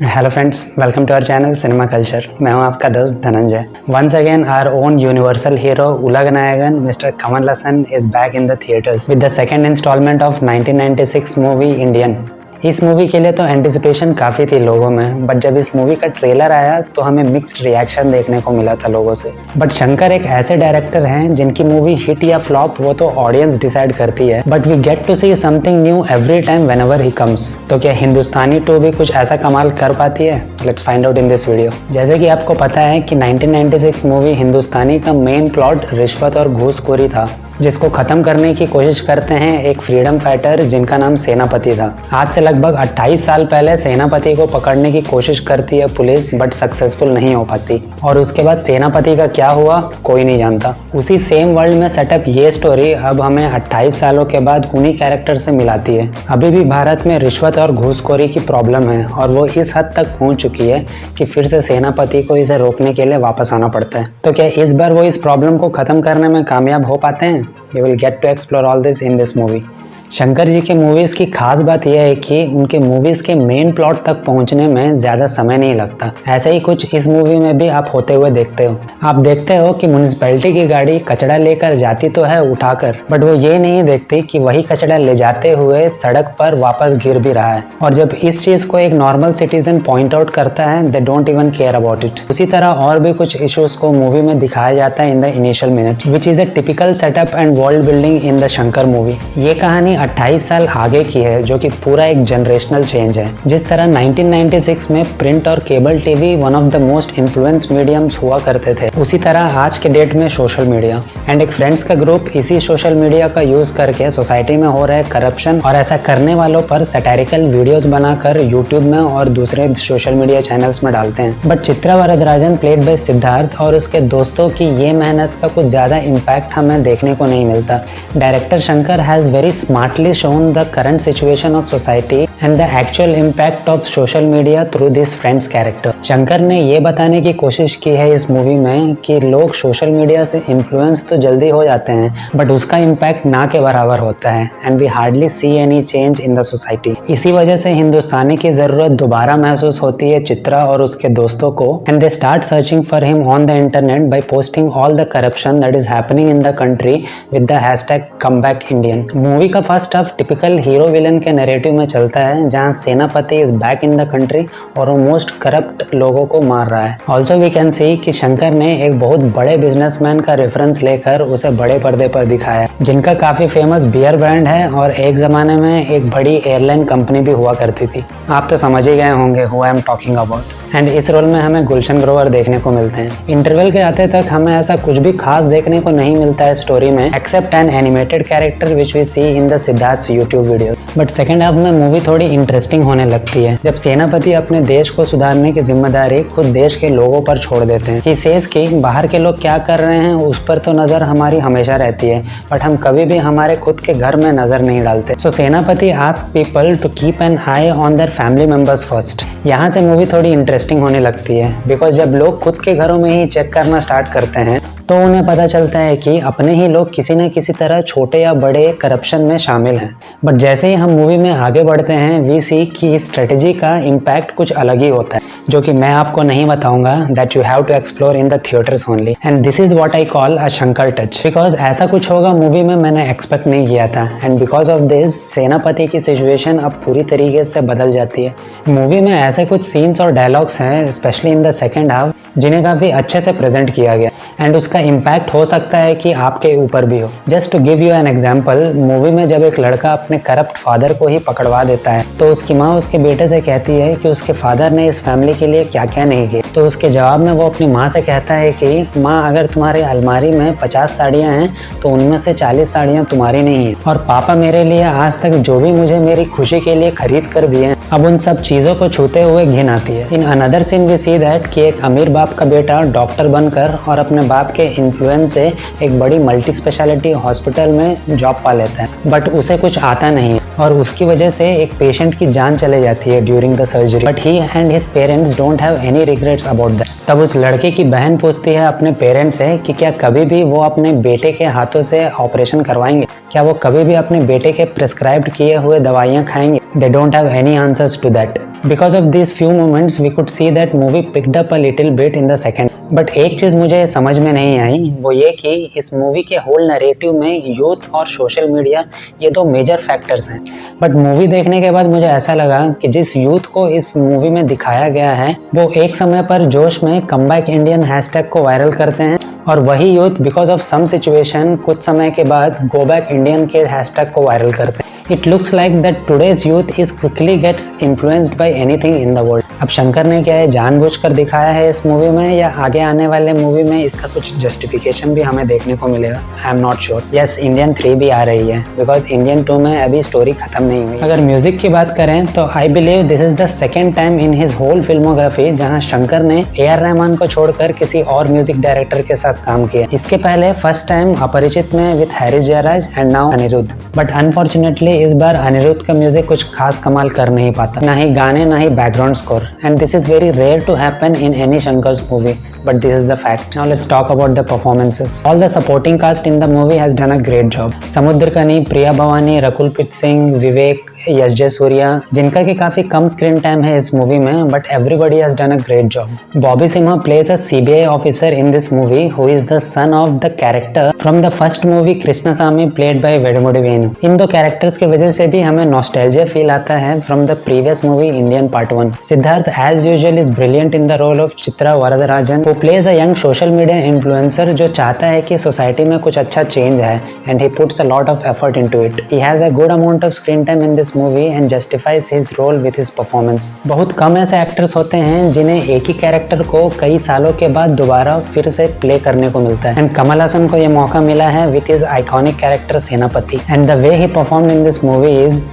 Hello friends, welcome to our channel cinema culture. मैं हूं आपका दोस्त Dhananjay. Once again our own universal hero Ulaganayagan mister Kamal Haasan is back in the theatres with the second instalment of 1996 movie Indian. इस मूवी के लिए तो एंटिसिपेशन काफ़ी थी लोगों में, बट जब इस मूवी का ट्रेलर आया तो हमें मिक्स्ड रिएक्शन देखने को मिला था लोगों से। बट शंकर एक ऐसे डायरेक्टर हैं जिनकी मूवी हिट या फ्लॉप वो तो ऑडियंस डिसाइड करती है, but we get to see something new every time whenever he comes. तो क्या हिंदुस्तानी 2 भी कुछ ऐसा कमाल कर पाती है? Let's find out in this video. जैसे कि आपको पता है कि 1996 मूवी हिंदुस्तानी का मेन प्लॉट रिश्वत और घूसखोरी था, जिसको खत्म करने की कोशिश करते हैं एक फ्रीडम फाइटर जिनका नाम सेनापति था। आज से लगभग 28 साल पहले सेनापति को पकड़ने की कोशिश करती है पुलिस, बट सक्सेसफुल नहीं हो पाती। और उसके बाद सेनापति का क्या हुआ कोई नहीं जानता। उसी सेम वर्ल्ड में सेटअप ये स्टोरी अब हमें 28 सालों के बाद उन्हीं कैरेक्टर से मिलाती है। अभी भी भारत में रिश्वत और घूसखोरी की प्रॉब्लम है और वो इस हद तक पहुंच चुकी है कि फिर से सेनापति को इसे रोकने के लिए वापस आना पड़ता है। तो क्या इस बार वो इस प्रॉब्लम को खत्म करने में कामयाब हो पाते हैं? You will get to explore all this in this movie. Shankar ji के मूवीज़ की खास बात यह है कि उनके मूवीज़ के मेन प्लॉट तक पहुंचने में ज़्यादा समय नहीं लगता। ऐसा ही कुछ इस मूवी में भी आप होते हुए देखते हो। आप देखते हो कि म्यूनिसिपैलिटी की गाड़ी कचरा लेकर जाती तो है उठाकर, बट वो ये नहीं देखती कि वही कचरा ले जाते हुए सड़क पर वापस गिर भी रहा है। और जब इस चीज़ को एक नॉर्मल सिटीजन पॉइंट आउट करता है, they don't even care about it. उसी तरह और भी कुछ इश्यूज को मूवी में दिखाया जाता है in the initial minute, which is a typical setup and world building in the Shankar movie. ये कहानी 28 साल आगे की है, जो कि पूरा एक जनरेशनल चेंज है। जिस तरह 1996 में प्रिंट और cable TV one of the most influence mediums हुआ करते थे, उसी तरह आज के डेट में सोशल मीडिया एंड एक फ्रेंड्स का ग्रुप इसी सोशल मीडिया का यूज करके सोसाइटी में हो रहे करप्शन और ऐसा करने वालों पर सैटारिकल वीडियोस बनाकर यूट्यूब में और दूसरे सोशल मीडिया चैनल्स में डालते हैं। But Chitra Varadarajan played by Siddharth और उसके दोस्तों की ये मेहनत का कुछ ज्यादा इम्पैक्ट हमें देखने को नहीं मिलता। Director Shankar has very smartly shown the current situation of society and the actual impact of social media through this friend's character. Shankar ने ये बताने की कोशिश की है इस मूवी में कि लोग सोशल मीडिया से इन्फ्लुएंस तो जल्दी हो जाते हैं, बट उसका इम्पैक्ट ना के बराबर होता है and we hardly see any change in the society. इसी वजह से हिंदुस्तानी की जरूरत दोबारा महसूस होती है चित्रा और उसके दोस्तों को, and they start searching for him on the internet by posting all the corruption that is happening in the country with the hashtag comeback Indian. Movie का first half typical hero villain के narrative में चलता है, जहां Senapathi is back in the country और वो most corrupt लोगों को मार रहा है। ऑल्सो वी कैन सी कि शंकर ने एक बहुत बड़े बिजनेसमैन का रेफरेंस लेकर उसे बड़े पर्दे पर दिखाया, जिनका काफी फेमस बियर ब्रांड है और एक जमाने में एक बड़ी एयरलाइन कंपनी भी हुआ करती थी। आप तो समझ ही गए होंगे who I am talking about. And इस रोल में हमें गुलशन ग्रोवर देखने को मिलते हैं। इंटरवल के आते तक हमें ऐसा कुछ भी खास देखने को नहीं मिलता है स्टोरी में, except an animated character which we see in the Siddharth YouTube video. But second half में मूवी थोड़ी इंटरेस्टिंग होने लगती है, जब सेनापति अपने देश को सुधारने की जिम्मेदारी खुद देश के लोगों पर छोड़ देते हैं। कि सेज कि बाहर के लोग क्या कर रहे हैं उस पर तो नजर हमारी हमेशा रहती है, बट हम कभी भी हमारे खुद के घर में नजर नहीं डालते। So Senapati ask people to keep an eye on their family members first. यहाँ से मूवी थोड़ी इंटरेस्टिंग होने लगती है, बिकॉज जब लोग खुद के घरों में ही चेक करना स्टार्ट करते हैं तो उन्हें पता चलता है कि अपने ही लोग किसी न किसी तरह छोटे या बड़े करप्शन में शामिल हैं। बट जैसे ही हम मूवी में आगे बढ़ते हैं, वी सी कि इस स्ट्रेटेजी का इम्पैक्ट कुछ अलग ही होता है, जो कि मैं आपको नहीं बताऊंगा, that you have to explore in the theatres only. And this is what I call a Shankar touch, because ऐसा कुछ होगा मूवी में मैंने एक्सपेक्ट नहीं किया था। एंड बिकॉज ऑफ दिस सेनापति की सिचुएशन अब पूरी तरीके से बदल जाती है। मूवी में ऐसे कुछ सीन्स और डायलॉग्स हैं, specially in the second half, जिन्हें काफ़ी अच्छे से प्रेजेंट किया गया एंड उसका इम्पैक्ट हो सकता है कि आपके ऊपर भी हो। Just to give you an example, movie में जब एक लड़का अपने करप्ट फादर को ही पकड़वा देता है तो उसकी माँ उसके बेटे से कहती है कि उसके फादर ने इस फैमिली के लिए क्या क्या नहीं किया। तो उसके जवाब में वो अपनी माँ से कहता है कि माँ, अगर तुम्हारी अलमारी में 50 साड़ियाँ हैं तो उनमें से 40 साड़ियाँ तुम्हारी नहीं हैं, और पापा मेरे लिए आज तक जो भी मुझे मेरी खुशी के लिए खरीद कर दिए हैं, अब उन सब चीज़ों को छूते हुए घिन आती है। In another scene we see that कि एक अमीर बाप का बेटा डॉक्टर बनकर और अपने बाप के इन्फ्लुएंस से एक बड़ी मल्टी स्पेशलिटी हॉस्पिटल में जॉब पा लेता है, बट उसे कुछ आता नहीं है। और उसकी वजह से एक पेशेंट की जान चले जाती है during the surgery, but he and his parents don't have any regrets about that. तब उस लड़के की बहन पूछती है अपने पेरेंट्स से कि क्या कभी भी वो अपने बेटे के हाथों से ऑपरेशन करवाएंगे, क्या वो कभी भी अपने बेटे के प्रिस्क्राइब्ड किए हुए दवाइयाँ खाएंगे। They don't have any answers to that. Because of these few moments, we could see that movie picked up a little bit in the second. But एक चीज़ मुझे समझ में नहीं आई, वो ये कि इस मूवी के होल नरेटिव में यूथ और सोशल मीडिया ये दो मेजर फैक्टर्स हैं। बट मूवी देखने के बाद मुझे ऐसा लगा कि जिस यूथ को इस मूवी में दिखाया गया है वो एक समय पर जोश में कमबैक इंडियन हैशटैग को वायरल करते हैं, और वही youth because of some situation कुछ समय के बाद गो बैक इंडियन के हैशटैग को वायरल करते हैं। It looks like that today's youth is quickly gets influenced by anything in the world. अब शंकर ने क्या है जानबूझकर दिखाया है इस मूवी में, या आगे आने वाले मूवी में इसका कुछ जस्टिफिकेशन भी हमें देखने को मिलेगा, I am not sure. Yes, Indian 3 भी आ रही है बिकॉज इंडियन 2 में अभी स्टोरी खत्म नहीं हुई। अगर म्यूजिक की बात करें तो I believe this is the second time in his whole filmography जहाँ शंकर ने AR रहमान को छोड़कर किसी और म्यूजिक डायरेक्टर के साथ काम किया। इसके पहले फर्स्ट टाइम अपरिचित में with Harris Jayaraj and now Anirudh, but unfortunately इस बार अनिरुद्ध का म्यूजिक कुछ खास कमाल कर नहीं पाता, ना ही गाने ना ही background score, and this is very rare to happen in any Shankar's movie, but this is the fact. Now let's talk about the performances. All the supporting cast in the movie has done a great job. Samuthirakani, Priya Bhavani, Rakul Preet Singh, Vivek, Yash Jai Surya, जिनका कि काफी कम screen time है इस movie में, but everybody has done a great job. Bobby Simha plays a CBI officer in this movie who is the son of the character from the first movie Krishnaswamy played by Nedumudi Venu. इन दो characters की वजह से भी हमें नॉस्टैल्जिया फील आता है from the previous movie Indian part 1। Siddharth as usual is brilliant in the role of Chitra Varadarajan who plays a young social media influencer जो चाहता है कि सोसाइटी में कुछ अच्छा चेंज है, and he puts a lot of effort into it. He has a good amount of screen time in this movie and justifies his role with his performance. बहुत कम ऐसे एक्टर्स होते हैं जिन्हें एक ही कैरेक्टर को कई सालों के बाद दोबारा फिर से प्ले करने को मिलता है, एंड कमल हसन को यह मौका मिला है with his iconic character Senapathi, and the way he performed in this movie is,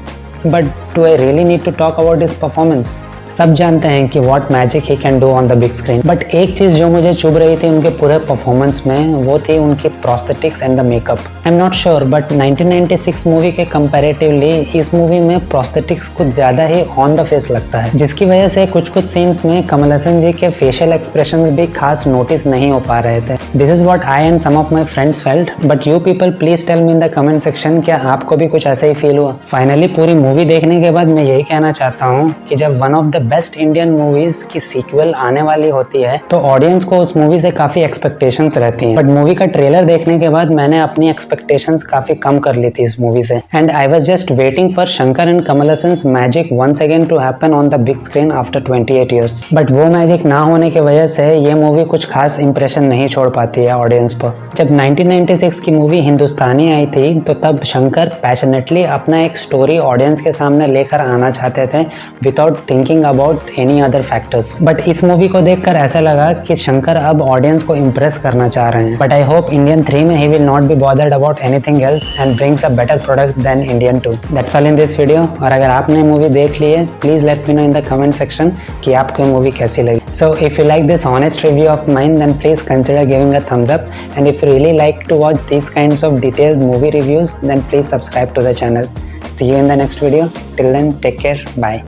but do I really need to talk about his performance? सब जानते हैं कि what magic he can do on the big screen, but एक चीज जो मुझे चुभ रही थी उनके पूरे परफॉर्मेंस में वो थी उनकी prosthetics and the makeup. I am not sure but 1996 movie के कंपैरेटिवली इस मूवी में प्रोस्थेटिक्स कुछ ज्यादा ही ऑन द फेस लगता है, जिसकी वजह से कुछ कुछ सीन्स में कमल हसन जी के फेशियल एक्सप्रेशंस भी खास नोटिस नहीं हो पा रहे थे। This is what I and some of my friends felt, but you people please tell me in the comment section क्या आपको भी कुछ ऐसा ही फील हुआ। फाइनली पूरी मूवी देखने के बाद मैं यही कहना चाहता हूँ कि जब one of the best Indian movies की सीक्वल आने वाली होती है तो ऑडियंस को उस मूवी से काफी एक्सपेक्टेशंस रहती हैं, बट मूवी का ट्रेलर देखने के बाद मैंने अपनी एक्सपेक्टेशंस काफी कम कर ली थी इस मूवी से, and I was just waiting for Shankar and Kamal Haasan's magic once again to happen on the big screen after 28 years. But वो मैजिक ना होने की वजह से ये मूवी कुछ खास इंप्रेशन नहीं छोड़ पाती है ऑडियंस पर। जब 1996 की मूवी हिंदुस्तानी आई थी तो तब शंकर पैशनेटली अपना एक स्टोरी ऑडियंस के सामने लेकर आना चाहते थे without thinking about any other factors, but इस मूवी को देखकर ऐसा लगा कि शंकर अब ऑडियंस को इम्प्रेस करना चाह रहे हैं। बट आई होप इंडियन 3 में he will not be bothered about anything else and brings a better product than Indian 2। That's all in this video. और अगर आपने मूवी देख ली है please let me know in the comment section कि आपको movie कैसी लगी। So if you like this honest review of mine then please consider giving a thumbs up, and if you really like to watch these kinds of detailed movie reviews then please subscribe to the channel. See you in the next video. Till then, take care. Bye.